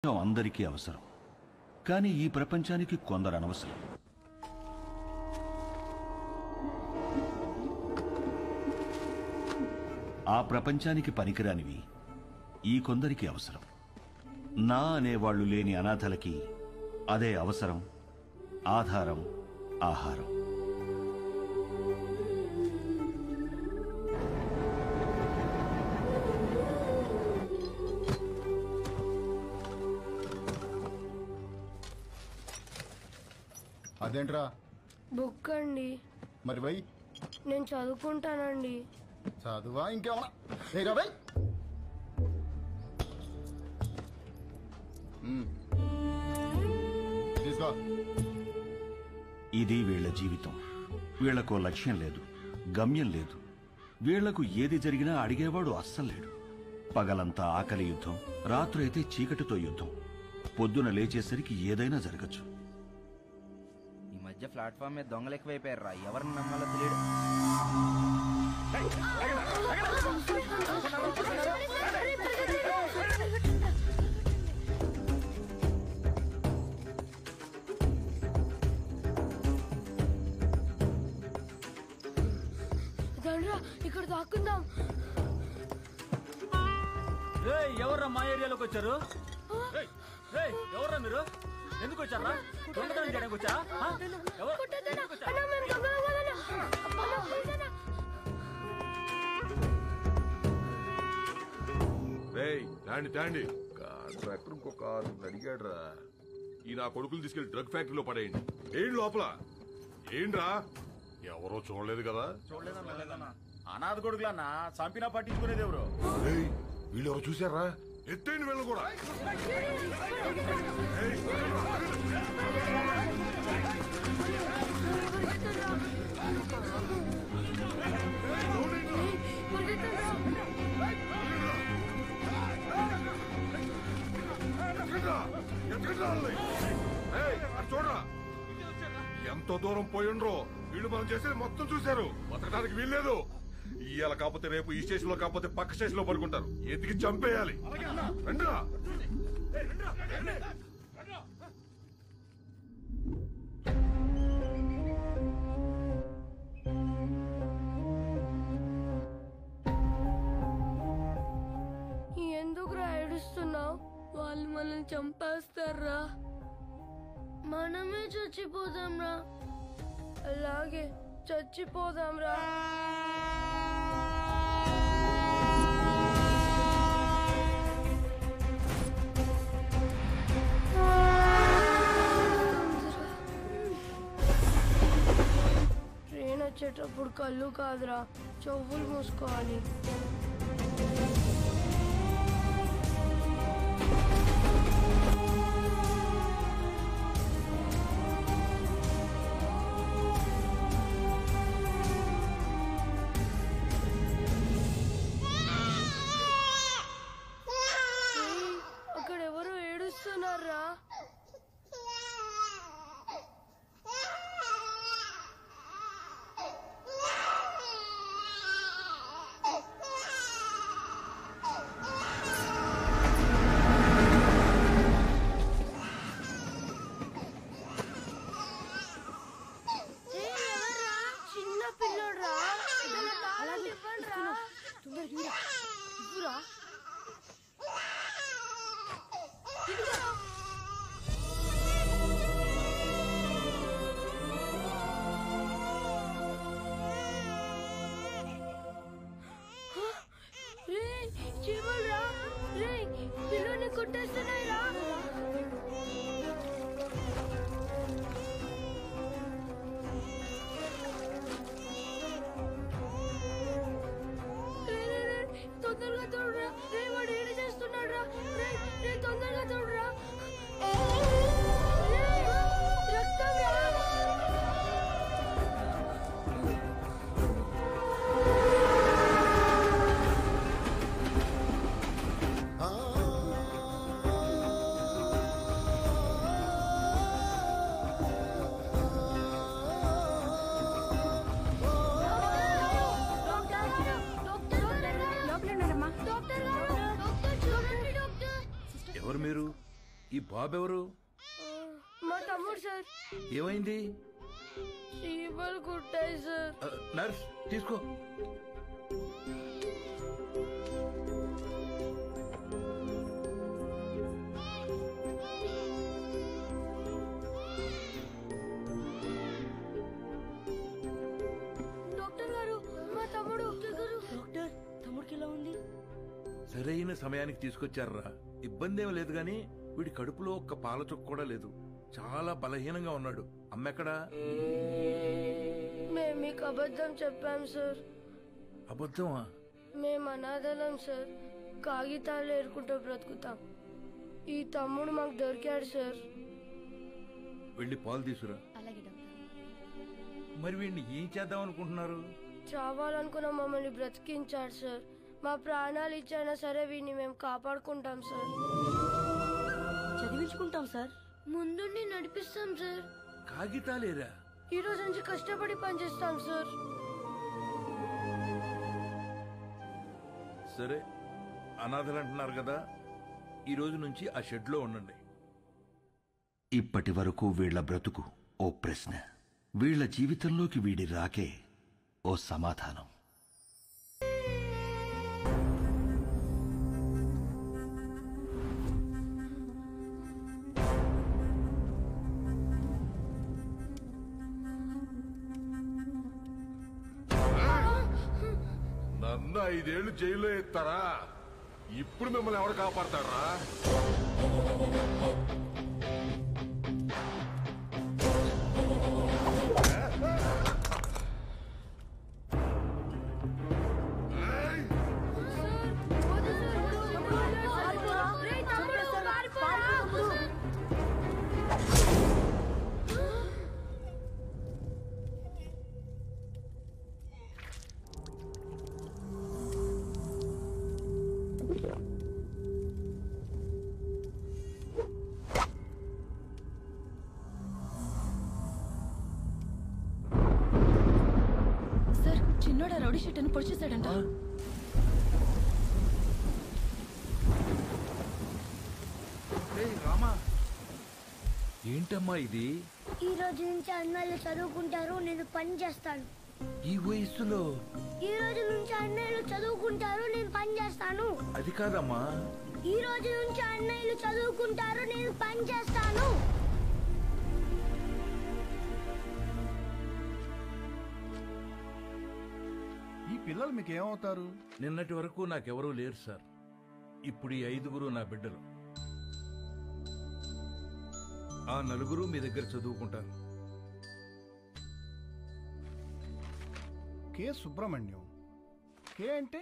అందరికీ అవసరం, కానీ ఈ ప్రపంచానికి కొందరు అనవసరం. ఆ ప్రపంచానికి పనికిరానివి ఈ కొందరికి అవసరం. నా అనేవాళ్లు లేని అనాథలకి అదే అవసరం, ఆధారం, ఆహారం. అదేంట్రా? బుక్ అండి. మరి బై నేను చదువుకుంటానండి. చదువా ఇంకేమన్నా? బై తీసుకో. ఇది వీళ్ల జీవితం. వీళ్లకో లక్ష్యం లేదు, గమ్యం లేదు. వీళ్లకు ఏది జరిగినా అడిగేవాడు అస్సలు లేడు. పగలంతా ఆకలి యుద్ధం, రాత్రైతే చీకటితో యుద్ధం. పొద్దున లేచేసరికి ఏదైనా జరగచ్చు. ప్లాట్ఫామ్ మీద దొంగలు ఎక్కువైపోయారా, ఎవరిని నమ్మాలో తెలియదు. ఇక్కడ దాక్కుందాం. ఎవర్రా మా ఏరియాలోకి వచ్చారు? ఎవర్రా మీరు? ఎందుకు వచ్చారా? దొంగతనం చేయడానికి వచ్చా? తాండి కాంట్రాక్టర్ ఇంకో కారు అడిగాడ్రా. ఈ నా కొడుకులు తీసుకెళ్లి డ్రగ్ ఫ్యాక్టరీలో పడేయండి. ఏంటి లోపల? ఏంట్రా? ఎవరో చూడలేదు కదా? అనాథ కొడుకులన్నా చంపినా పట్టించుకునేది ఎవరు? వీళ్ళు ఎవరు చూసారా? ఎత్తైన వీళ్ళు కూడా. చూడరా ఎంతో దూరం పోయిండ్రో. వీళ్ళు మనం చేసేది మొత్తం చూశారు. బతకడానికి వీల్లేదు. ఇవాళ కాకపోతే రేపు ఈ స్టేషన్ లో కాకపోతే పక్క స్టేషన్ లో పడుకుంటారు. ఎతికి చంపేయాలి. రండ్రా. ఎందుకురా ఏడుస్తున్నావు? వాళ్ళు మనల్ని చంపేస్తారా? మనమే చచ్చిపోదాంరా. అలాగే చచ్చిపోదాంరా. ట్రైన్ వచ్చేటప్పుడు కళ్ళు కాదురా, చెవులు మూసుకోవాలి. అక్కడెవరో ఏడుస్తున్నారా? ఈ బాబు ఎవరు? మా తమ్ముడు సార్. ఏమైంది? చీమలు కుట్టాయి సార్. నర్స్ తీసుకో. డాక్టర్ గారు మా తమ్ముడు. డాక్టర్ తమ్ముడికి ఎలా ఉంది? సరైన సమయానికి తీసుకొచ్చారా. ఇబ్బంది ఏం లేదు గాని వీడి కడుపులో ఒక్క పాల చుక్క కూడా లేదు. చాలా బలహీనంగా ఉన్నాడు. అమ్మెక్కడా? మేము మీకు అబద్ధం చెప్పాం సార్. అబద్ధమా? మేము అనాథలం సార్. కాగితాలు ఏరుకుంటూ బ్రతుకుతాం. ఈ తమ్ముడు మాకు దొరికాడు సార్. వెళ్ళి పాలు తీసురా. మరి వీడిని ఏం చేద్దాం అనుకుంటున్నారు? చావాలనుకున్న మమ్మల్ని బ్రతికించాడు సార్. మా ప్రాణాలు ఇచ్చైనా సరే వీడిని మేము కాపాడుకుంటాం సార్. చదివించుకుంటాం సార్. ముందుండి నడిపిస్తాం సార్. కాగితాలేరా? ఈ రోజు నుంచి కష్టపడి పనిచేస్తాం సార్. సరే, అనాథలు అంటున్నారు కదా, ఈ రోజు నుంచి ఆ షెడ్ లో ఉండండి. ఇప్పటి వరకు వీళ్ల బ్రతుకు ఓ ప్రశ్న, వీళ్ల జీవితంలోకి వీడి రాకే ఓ సమాధానం. నన్ను 5 ఏళ్లు జైల్లో ఎత్తారా? ఇప్పుడు మిమ్మల్ని ఎవరు కాపాడతారా? చిన్నోడా రౌడీ షీట్ అని పొడిచేశాడంట. రామా, ఏంటమ్మా ఇది? ఈ రోజు నుంచి అన్నయ్యలు చదువుకుంటారు, నేను పని చేస్తాను. ఈ వయస్సులో? ఈ రోజు నుంచి అన్నయ్యలు చదువుకుంటారు, నేను పని చేస్తాను. అది కాదమ్మా. ఈ రోజు నుంచి అన్నయ్యలు చదువుకుంటారు, నేను పని చేస్తాను. ఈ పిల్లలు మీకు ఏమవుతారు? నిన్నటి వరకు నాకెవరూ లేరు సార్. ఇప్పుడు ఈ 5గురు నా బిడ్డలు. ఆ 4 మీ దగ్గర చదువుకుంటారు. కే సుబ్రహ్మణ్యం. కే అంటే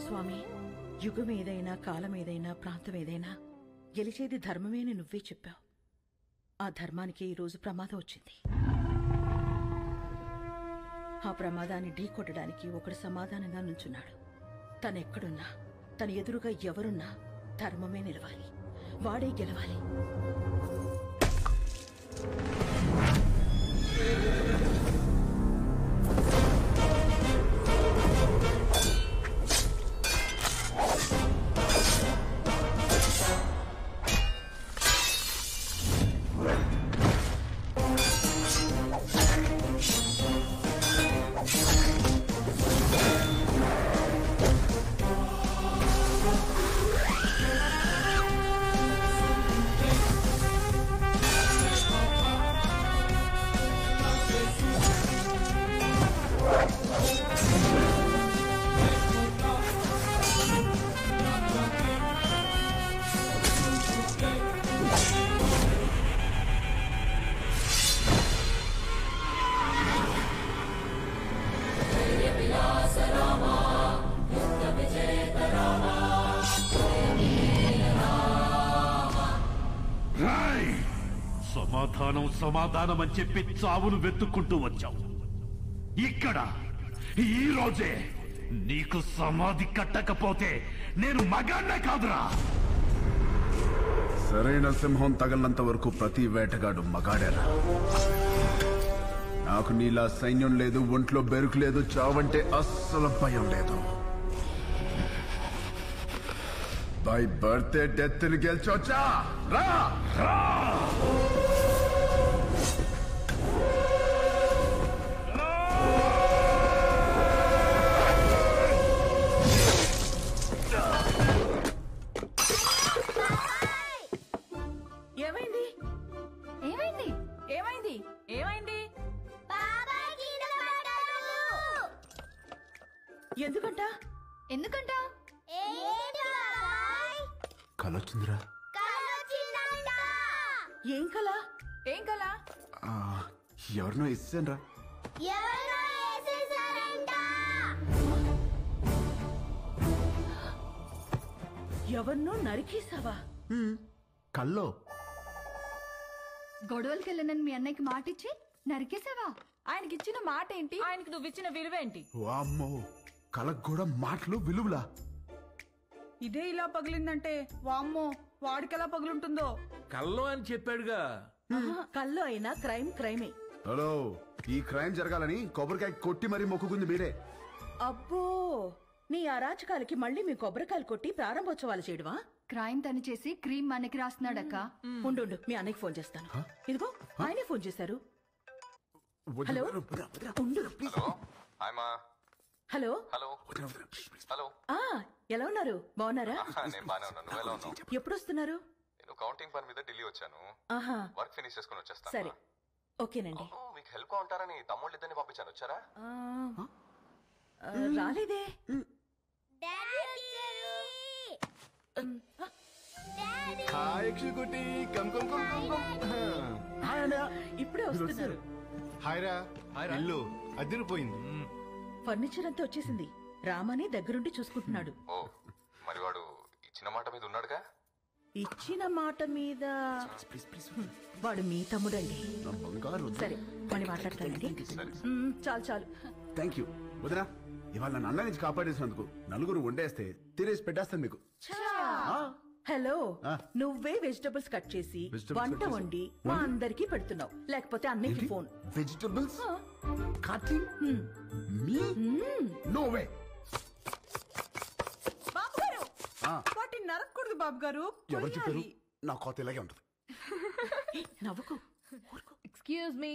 స్వామి, యుగం ఏదైనా, కాలం ఏదైనా, ప్రాంతం ఏదైనా గెలిచేది ధర్మమే అని నువ్వే చెప్పావు. ఆ ధర్మానికి ఈరోజు ప్రమాదం వచ్చింది. ఆ ప్రమాదాన్ని ఢీకొట్టడానికి ఒకడు సమాధానంగా నుంచున్నాడు. తనెక్కడున్నా, తన ఎదురుగా ఎవరున్నా ధర్మమే నిలవాలి, వాడే గెలవాలి. సమాధానం సమాధానం అని చెప్పి చావును వెతుక్కుంటూ వచ్చావు. ఇక్కడ ఈ రోజే నీకు సమాధి కట్టకపోతే నేను మగాన్నే కాదురా. సరైన సింహం తగలనంత వరకు ప్రతి వేటగాడు మగాడేరా. నాకు నీలా సైన్యం లేదు, ఒంట్లో బెరుకు లేదు, చావంటే అస్సలు భయం లేదు. బై బర్త్డే డెత్ ని గెలిచొచ్చా రా. ఏమైంది ఏమైంది ఏమైంది ఏమైంది? ఎందుకంట ఎందుకంట కలొచ్చిందిరా. ఏం కల ఏం కల? ఎవరినో ఇస్తానరా. ఎవరినో నరికేసావా? కల్లో గొడవలకి వెళ్ళనని మీ అన్నయ్యకి మాటిచ్చి నరికేసావా? ఆయనకి ఇచ్చిన మాట ఏంటి? ఆయనకి నువ్వు ఇచ్చిన విలువేంటి? వామ్మో, కలకు కూడా మాటలు విలువలా. ఇదే ఇలా పగిలిందంటే వామ్మో వాడికెలా పగులుంటుందో. కల్లో అని చెప్పాడుగా. కల్లో అయినా క్రైమ్ క్రైమే. హలో, ఈ క్రైమ్ జరగాలని కొబ్బరికాయ కొట్టి మరీ మొక్కుకుంది మీరే. అబ్బో, నీ అరాచకాలకి మళ్ళీ మీ కొబ్బరికాయలు కొట్టి ప్రారంభోత్సవాలు చేయడమా? క్రైమ్ తను చేసి క్రీమ్ మనకి రాస్తున్నాడక్క. ఉండు మీ అన్నయ్యకి ఫోన్ చేస్తాను. ఇదిగో ఆయనే ఫోన్ చేశారు. హలో ఉండు. హలో హలో ఆ ఎలా ఉన్నారు? బాగున్నారా? నేను బానే ఉన్నాను. నువ్వు ఎలా ఉన్నావు? ఎప్పుడు వస్తున్నారు? నేను కౌంటింగ్ పని మీద ఢిల్లీ వచ్చాను. ఆహా, వర్క్ ఫినిష్ చేసుకుని వచ్చేస్తాను. సరే ఓకేనండి. మీకు హెల్ప్ గా ఉంటారని తమ్ముళ్ళు ఇద్దరిని పంపించాను. వచ్చారా? రాలేదే. ఇప్పుడే వస్తున్నారు. ఇల్లు అదిరిపోయింది. ఫర్నిచర్ అంతా వచ్చేసింది. రామని దగ్గరుండి చూసుకుంటున్నాడు. ఓ, మరి వాడు ఇచ్చిన మాట మీద ఉన్నాడుగా? ఇచ్చిన మాట మీద వాడు మీ తమ్ముడండి. సరే మళ్ళీ మాట్లాడతానండి. చాలు చాలు. థ్యాంక్ యూ వదినా. ఇవాళ నన్ను అన్న నుంచి కాపాడేసినందుకు నలుగురు వండేస్తే తినేసి పెట్టేస్తాను మీకు. హలో, నువ్వే వెజిటబుల్స్ కట్ చేసి వంట వండి మా అందరికి పెడుతున్నావు. లేకపోతే అన్నికి phone. Vegetables cutting me? No way. బాబు గారు, వాటిని నరకూడదు బాబు గారు. ఎవరు చెప్పారు? నా కోత ఇలాగే ఉంటుంది. నవ్వుకో. Excuse me.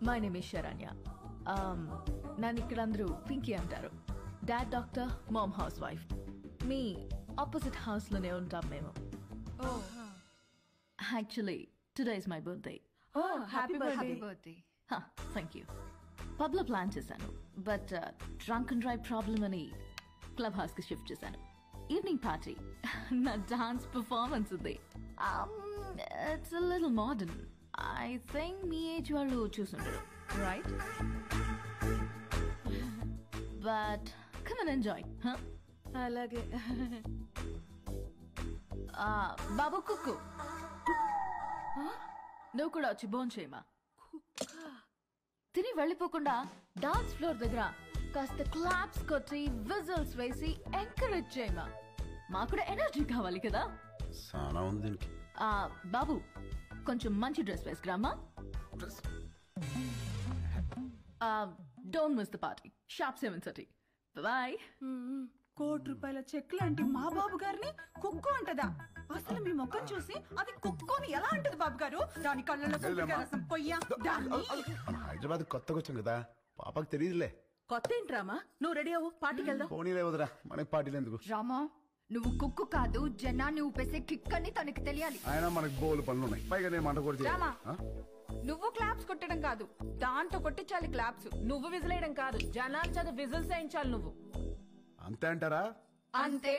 My name is Saranya. నన్ను ఇక్కడ అందరూ పింకీ అంటారు. Dad doctor, mom housewife. మీ ఆపోజిట్ హౌస్లోనే ఉంటాం మేము. Actually today is my birthday. Happy birthday. Thank you. పబ్లో ప్లాన్ చేశాను, but drunk and drive problem అని క్లబ్ హౌస్కి షిఫ్ట్ చేశాను. ఈవినింగ్ పార్టీ, నా డాన్స్ పర్ఫార్మెన్స్ ఉంది. It's a little modern. I think మీ ఏజ్ వాళ్ళు చూసుంటారు, right? But come and enjoy, huh? అలాగే. బాబు కుక్కు, నువ్వు కూడా వచ్చి బోన్ చేయమా. తిని వెళ్ళిపోకుండా డాన్స్ ఫ్లోర్ దగ్గర కాస్త క్లాప్స్ కొట్టి విజిల్స్ వేసి ఎంకరేజ్ చేయమా. మాకు కూడా ఎనర్జీ కావాలి కదా. చాలా ఉంది. బాబు కొంచెం మంచి డ్రెస్ వేసుకురామా. Don't miss the party. Sharp 7:30. Bye. ₹1,00,00,000 cheque లాంటి మా బాబు గారిని కుక్కు అంటదా? అసలు మీ ముఖం చూసి అది కుక్కుని ఎలా అంటది బాబు గారు? దాని కళ్ళలో రసం పొయ్యా. హైదరాబాద్ కొత్తగా వచ్చాం కదా, పాపకు తెలియదులే. కొత్త ఏంట్రామా? నువ్వు రెడీ అవ్వు, పార్టీకి వెళ్దాం. పోనీలే వదరా, మనకి పార్టీలు ఎందుకు? రామా, నువ్వు కుక్కు కాదు, జనాన్ని ఊపేసే కిక్ అని తనకి తెలియాలి. ఆయన మనకు బోలు పనులు ఉన్నాయి, పైగా నేను మంట కూడా రామా, నువ్వు క్లాప్స్ కొట్టడం కాదు, దాంతో కొట్టించాలి క్లాప్స్. నువ్వు విజిలేయడం కాదు, జనాల చేత విజిల్స్ వేయించాలి. నువ్వు అంతే అంటారా? అంతే.